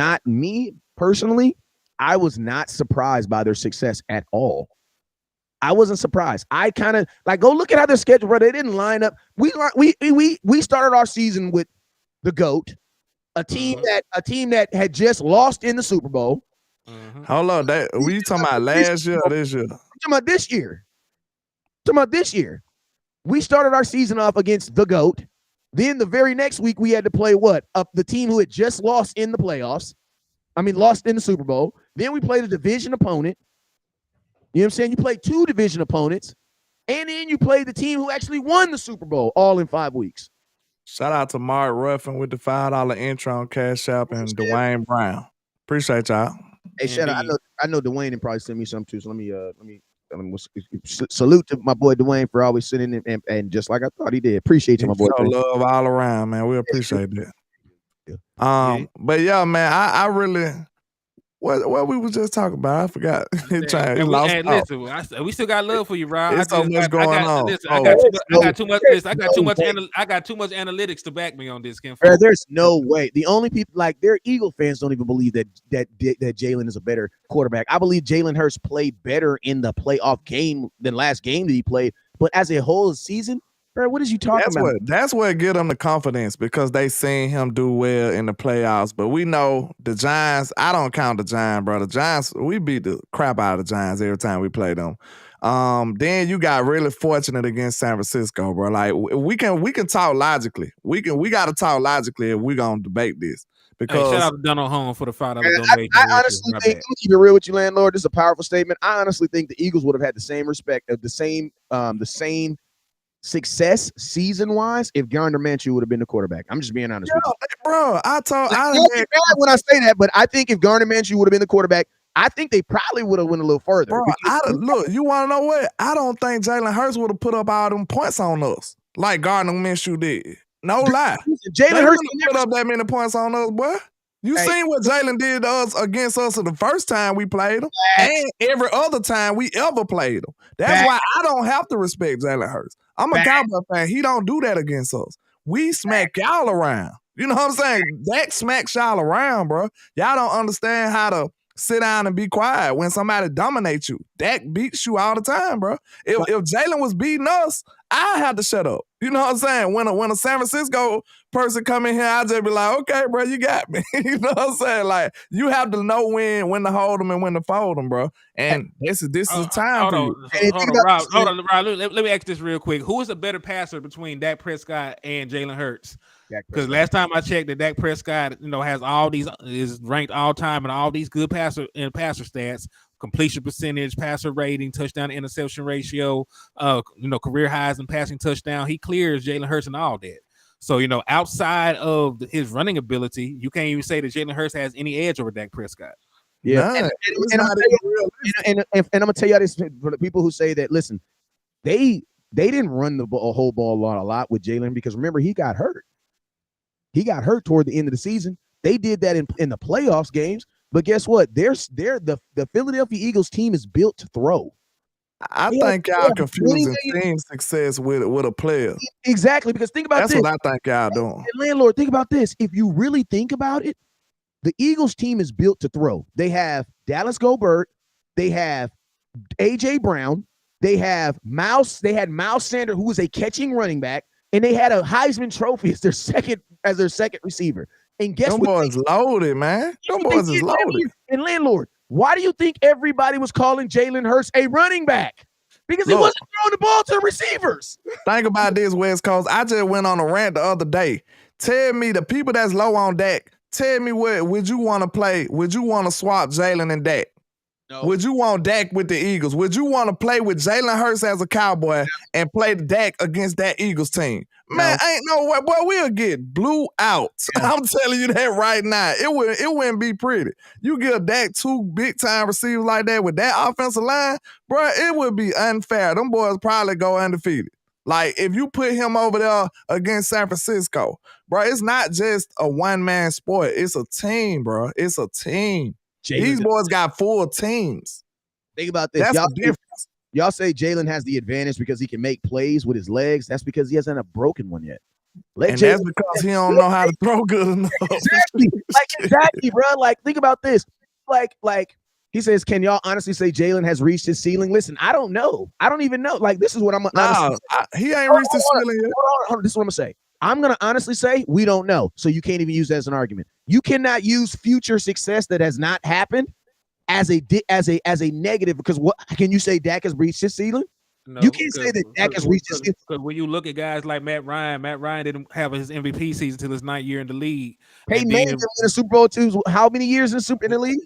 not surprised by their success at all. I wasn't surprised. I kind of go look at how their schedule, bro. They didn't line up. We started our season with the GOAT, a team that had just lost in the Super Bowl. Hold on, were you talking about last year or this year? I'm talking about this year. We started our season off against the GOAT. Then the very next week we had to play the team who had just lost in the playoffs. Lost in the Super Bowl. Then we played a division opponent. You know what I'm saying? You played 2 division opponents, and then you played the team who actually won the Super Bowl all in 5 weeks. Shout out to Mark Ruffin with the $5 intro on CashApp and Dwayne Brown. Appreciate y'all. Hey, shout out. I know Dwayne and probably send me some too. So let me salute to my boy Dwayne for always sitting and just like I thought he did. Appreciate you, my boy. Love all around, man. We appreciate that. But yeah, man, I really what we was just talking about. I forgot. Listen, we still got love for you, Rob. There's so much going on. I got too much. I got too much analytics to back me on this, Ken. There's no way. The only people their Eagle fans don't even believe that Jalen is a better quarterback. I believe Jalen Hurts played better in the playoff game than last game that he played. But as a whole season, bro, what is you talking about? That's what get them the confidence, because they seen him do well in the playoffs. But we know the Giants, I don't count the Giants, bro. The Giants, we beat the crap out of the Giants every time we play them. Then you got really fortunate against San Francisco, bro. Like we can talk logically. We got to talk logically if we're gonna debate this. Because shout out to Donald Home for the $5 donation. I honestly think, let me keep it real with you, landlord. This is a powerful statement. I honestly think the Eagles would have had the same respect of the same success season-wise if Gardner Minshew would have been the quarterback. I'm just being honest with you. Bro, when I say that, but I think if Gardner Minshew would have been the quarterback, I think they probably would have went a little further. Bro, look, you want to know what? I don't think Jalen Hurts would have put up all them points on us like Gardner Minshew did. No lie. Jalen Hurts put up that many points on us, boy. You seen what Jalen did to us against us the first time we played him, and every other time we ever played him. That's why I don't have to respect Jalen Hurts. I'm a Cowboy fan. He don't do that against us. We smack y'all around. You know what I'm saying? Dak smacks y'all around, bro. Y'all don't understand how to sit down and be quiet when somebody dominates you. Dak beats you all the time, bro. If Jalen was beating us, I had to shut up. You know what I'm saying? When a San Francisco person come in here, I just be like, okay, bro, you got me. You know what I'm saying? Like, you have to know when to hold them and when to fold them, bro. And this is the time for you. Hold on, Rob. Let me ask this real quick. Who is a better passer between Dak Prescott and Jalen Hurts? Because last time I checked, that Dak Prescott, has all these, is ranked all time and all these good passer stats. Completion percentage, passer rating, touchdown to interception ratio, career highs in passing touchdown. He clears Jalen Hurts and all that. So, outside of his running ability, you can't even say that Jalen Hurts has any edge over Dak Prescott. Yeah. And I'm going to tell you this for the people who say that, listen, they didn't run the whole ball a lot with Jalen, because remember, he got hurt. He got hurt toward the end of the season. They did that in the playoffs games. But guess what? The Philadelphia Eagles team is built to throw. I think y'all confusing team success with a player. Exactly, because think about this. That's what I think y'all doing. And landlord, think about this. If you really think about it, the Eagles team is built to throw. They have Dallas Goedert. They have A.J. Brown. They had Miles Sanders, who was a catching running back, and they had a Heisman Trophy as their second receiver. And guess what? Them boys loaded, man. Them boys is loaded. And landlord, why do you think everybody was calling Jalen Hurts a running back? Because he wasn't throwing the ball to the receivers. Think about this, West Coast. I just went on a rant the other day. Tell me the people that's low on Dak, tell me what would you want to play? Would you want to swap Jalen and Dak? No. Would you want Dak with the Eagles? Would you want to play with Jalen Hurts as a Cowboy and play Dak against that Eagles team? Man, ain't no way. Boy, we'll get blew out. Yeah. I'm telling you that right now. It wouldn't be pretty. You give Dak 2 big-time receivers like that with that offensive line, bro, it would be unfair. Them boys probably go undefeated. Like, if you put him over there against San Francisco, bro, it's not just a one-man sport. It's a team, bro. It's a team. These boys got full teams. Think about this. That's the difference. Y'all say Jalen has the advantage because he can make plays with his legs. That's because he hasn't a broken one yet. And that's because he don't know how to throw good enough. Exactly, bro. Like, think about this. Like he says, can y'all honestly say Jalen has reached his ceiling? Listen, I don't know. I don't even know. Like, this is what I'm honestly. He ain't reached his ceiling yet. Hold on. This is what I'm gonna say. I'm gonna honestly say we don't know. So you can't even use that as an argument. You cannot use future success that has not happened as a negative, because what can you say Dak has reached his ceiling? No, you can't say that Dak has reached his ceiling. Because when you look at guys like Matt Ryan didn't have his MVP season until his 9th year in the league. Peyton Manning in the Super Bowl too. How many years in the league?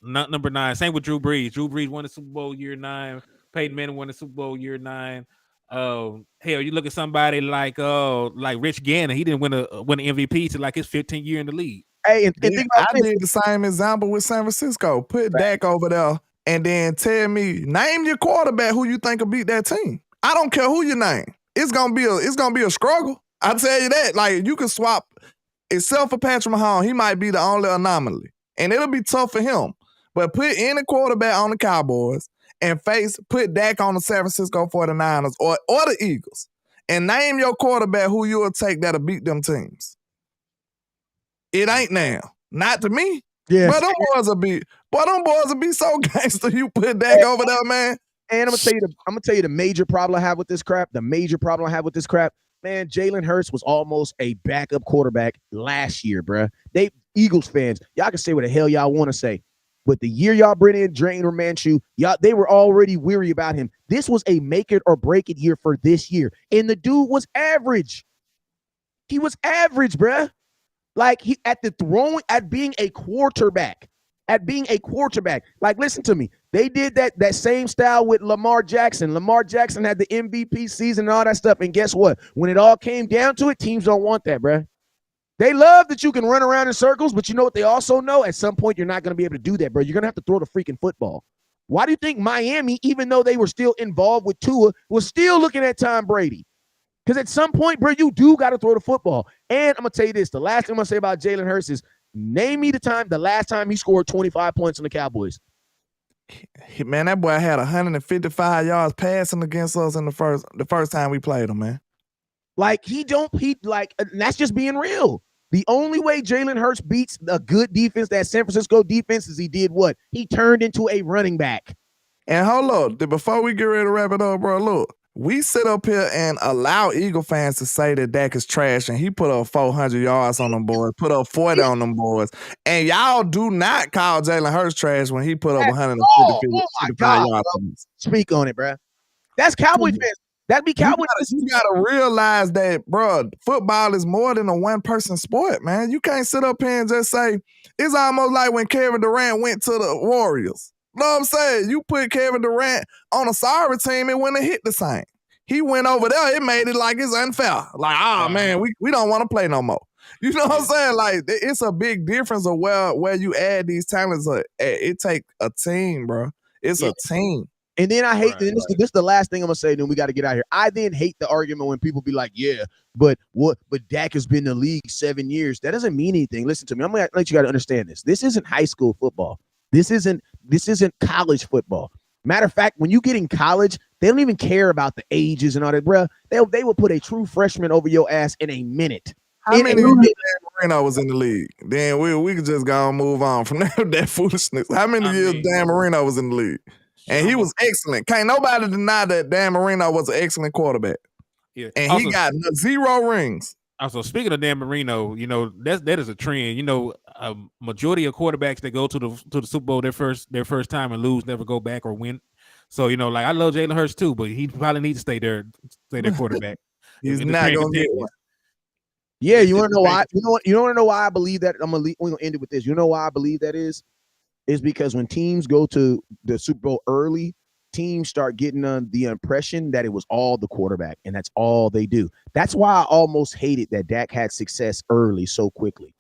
Number 9. Same with Drew Brees. Drew Brees won the Super Bowl year 9. Peyton Manning won the Super Bowl year 9. Hell, you look at somebody like Rich Gannon. He didn't win an MVP till like his 15th year in the league. Hey, and think about I did the same example with San Francisco. Put Dak over there and then tell me, name your quarterback who you think will beat that team. I don't care who you name. It's gonna be a struggle. I tell you that. Like, you can swap, except for Patrick Mahomes, he might be the only anomaly, and it'll be tough for him. But put any quarterback on the Cowboys and put Dak on the San Francisco 49ers or the Eagles, and name your quarterback who you'll take that'll beat them teams. It ain't now. Not to me. Yeah. But them boys will be so gangster. You put Dak over there, man. And I'm gonna tell you the major problem I have with this crap. Man, Jalen Hurts was almost a backup quarterback last year, bruh. Eagles fans, y'all can say what the hell y'all want to say. But the year y'all bring in Drainer Minshew, they were already weary about him. This was a make it or break it year for this year. And the dude was average. He was average, bruh. Like, he at being a quarterback. Like, listen to me. They did that same style with Lamar Jackson. Lamar Jackson had the MVP season and all that stuff. And guess what? When it all came down to it, teams don't want that, bruh. They love that you can run around in circles, but you know what they also know? At some point, you're not going to be able to do that, bro. You're going to have to throw the freaking football. Why do you think Miami, even though they were still involved with Tua, was still looking at Tom Brady? Because at some point, bro, you do got to throw the football. And I'm going to tell you this. The last thing I'm going to say about Jalen Hurts is, name me the last time he scored 25 points on the Cowboys. Man, that boy had 155 yards passing against us in the first time we played him, man. Like, and that's just being real. The only way Jalen Hurts beats a good defense, that San Francisco defense, is he did what? He turned into a running back. And hold up, before we get ready to wrap it up, bro, look. We sit up here and allow Eagle fans to say that Dak is trash, and he put up 400 yards on them boys, put up 40 on them boys. And y'all do not call Jalen Hurts trash when he put up 155 yards. Speak on it, bro. That's Cowboys fans. That'd be Cowboys. You gotta realize that, bro, football is more than a one-person sport, man. You can't sit up here and just say, it's almost like when Kevin Durant went to the Warriors. You know what I'm saying? You put Kevin Durant on a sorry team, it wouldn't have hit the same. He went over there, it made it like it's unfair. Like, man, we don't want to play no more. You know what I'm saying? Like, it's a big difference of where you add these talents. It take a team, bro. It's a team. And then I hate, this is the last thing I'm going to say, then we got to get out here. I then hate the argument when people be like, yeah, but Dak has been in the league 7 years. That doesn't mean anything. Listen to me. I'm going to let you guys understand this. This isn't high school football. This isn't college football. Matter of fact, when you get in college, they don't even care about the ages and all that, bro. They will put a true freshman over your ass in a minute. How many years Dan Marino was in the league? Then we could just go and move on from that foolishness. How many years Dan Marino was in the league? And he was excellent. Can't nobody deny that Dan Marino was an excellent quarterback. Yeah. And also, he got 0 rings. Also, speaking of Dan Marino, that is a trend. A majority of quarterbacks that go to the Super Bowl their first time and lose, never go back or win. So, I love Jalen Hurts too, but he probably needs to stay their quarterback. He's not going to get one. Yeah, That's you just want to know the why? basic. You want to know why I believe that? We're gonna end it with this. You know why I believe that is because when teams go to the Super Bowl early, teams start getting the impression that it was all the quarterback, and that's all they do. That's why I almost hated that Dak had success early so quickly.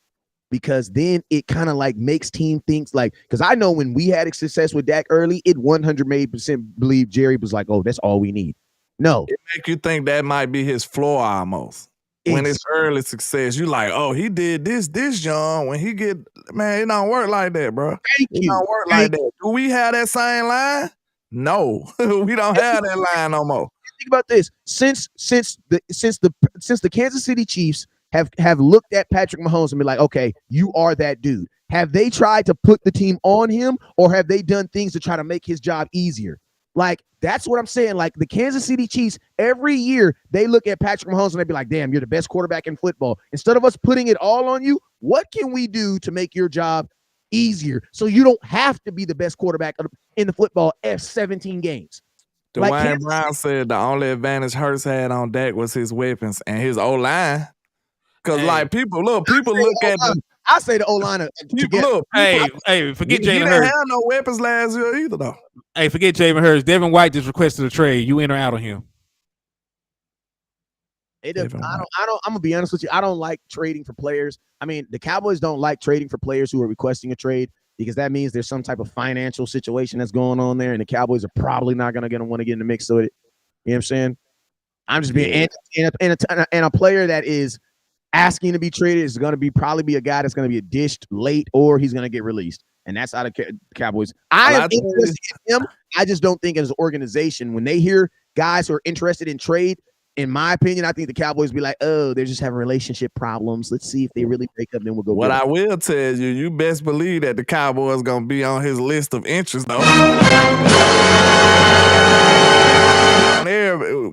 Because then it kind of like makes team thinks like, because I know when we had success with Dak early, it 100% believe Jerry was like, oh, that's all we need. No, It make you think that might be his floor almost. When it's early success, you like, oh, he did this young. When he get, man, it don't work like that, bro. thank It you. don't work like that. Do we have that same line? No, we don't have that line no more. Think about this. Since the Kansas City Chiefs have looked at Patrick Mahomes and be like, okay, you are that dude. Have they tried to put the team on him, or have they done things to try to make his job easier? Like, that's what I'm saying. Like, the Kansas City Chiefs, every year they look at Patrick Mahomes and they be like, damn, you're the best quarterback in football. Instead of us putting it all on you, what can we do to make your job easier so you don't have to be the best quarterback in the football F 17 games? Like Dwayne Brown said the only advantage Hurts had on Dak was his weapons and his O-line. Because, like, people look at the I say the O-line people look. Hey, forget He Jalen didn't Hurts. have no weapons last year either, though. Hey, forget Jalen Hurts. Devin White just requested a trade. You in or out on him? I'm gonna be honest with you. I don't like trading for players. I mean, the Cowboys don't like trading for players who are requesting a trade because that means there's some type of financial situation that's going on there, and the Cowboys are probably not gonna want to get in the mix with it. You know what I'm saying? I'm just being and a player that is asking to be traded is going to probably be a guy that's going to be dished late, or he's going to get released, and that's how the Cowboys. I am interested in him. I just don't think as an organization, when they hear guys who are interested in trade, in my opinion, I think the Cowboys be like, oh, they're just having relationship problems. Let's see if they really break up, then we'll go. What I will tell you, you best believe that the Cowboys gonna be on his list of interests, though.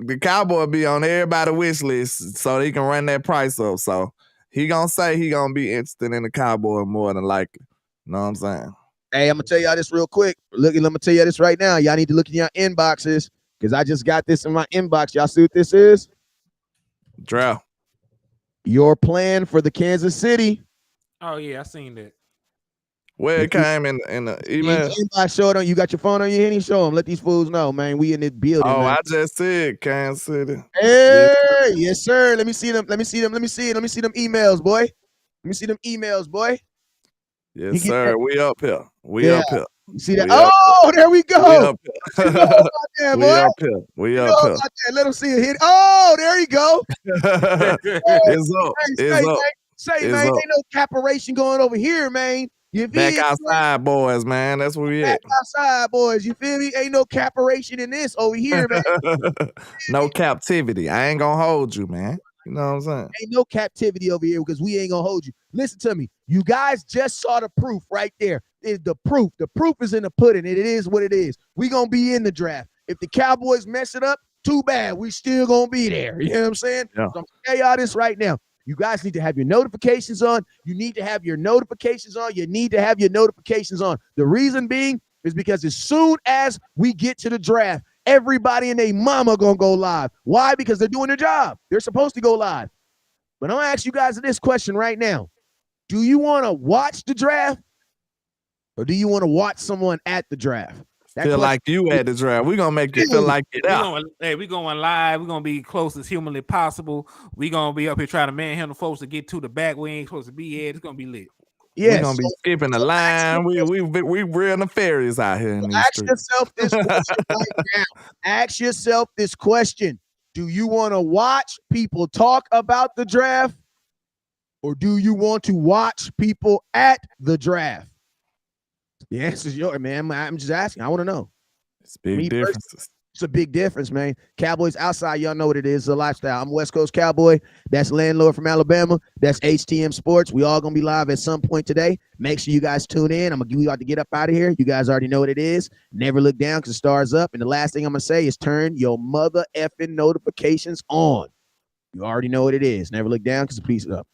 The Cowboy be on everybody's wish list so he can run that price up. So he gonna say he gonna be interested in the Cowboy more than likely. You know what I'm saying? Hey, I'm gonna tell y'all this real quick. Let me tell y'all this right now. Y'all need to look in your inboxes because I just got this in my inbox. Y'all see what this is? Draft. Your plan for the Kansas City. Oh yeah, I seen that. Where it came in the email. Inbox, show it on. You got your phone on your Henny? Show them. Let these fools know, man. We in this building. Oh, man. I just said Kansas City. Hey, yes, sir. Let me see them. Let me see them emails, boy. Let me see them emails, boy. Yes, sir. We up here. We up here. You see that? Oh, there we go. We up here. You know about that, boy. We up here. We up here. Let them see it hit. Oh, there you go. It's up. It's up. Say, man, ain't no caparation going over here, man. You feel Back outside, boys, man. That's where we at. Back outside, boys. You feel me? Ain't no caparation in this over here, man. No captivity. I ain't gonna hold you, man. You know what I'm saying? Ain't no captivity over here because we ain't gonna hold you. Listen to me. You guys just saw the proof right there. The proof. The proof is in the pudding. It is what it is. We gonna be in the draft. If the Cowboys mess it up, too bad. We still gonna be there. You know what I'm saying? Yeah. So I'm gonna tell y'all this right now. You guys need to have your notifications on. You need to have your notifications on. You need to have your notifications on. The reason being is because as soon as we get to the draft, everybody and their mama gonna go live. Why? Because they're doing their job. They're supposed to go live. But I'm gonna ask you guys this question right now. Do you want to watch the draft, or do you want to watch someone at the draft? Feel like you at the draft. We're gonna make you feel like you're out. We're going live. We're gonna be close as humanly possible. We're gonna be up here trying to manhandle folks to get to the back. We ain't supposed to be here. It's gonna be lit. Yes. We're gonna be skipping the line. We real nefarious out here in these streets. Yourself this question right now. Ask yourself this question. Do you want to watch people talk about the draft, or do you want to watch people at the draft? The answer is yours, man. I'm just asking. I want to know. It's big differences. It's a big difference, man. Cowboys outside, y'all know what it is. It's a lifestyle. I'm a West Coast Cowboy. That's Landlord from Alabama. That's HTM Sports. We all gonna be live at some point today. Make sure you guys tune in. I'm gonna give you out to get up out of here. You guys already know what it is. Never look down because the star's up. And the last thing I'm gonna say is turn your mother effing notifications on. You already know what it is. Never look down because the piece is up.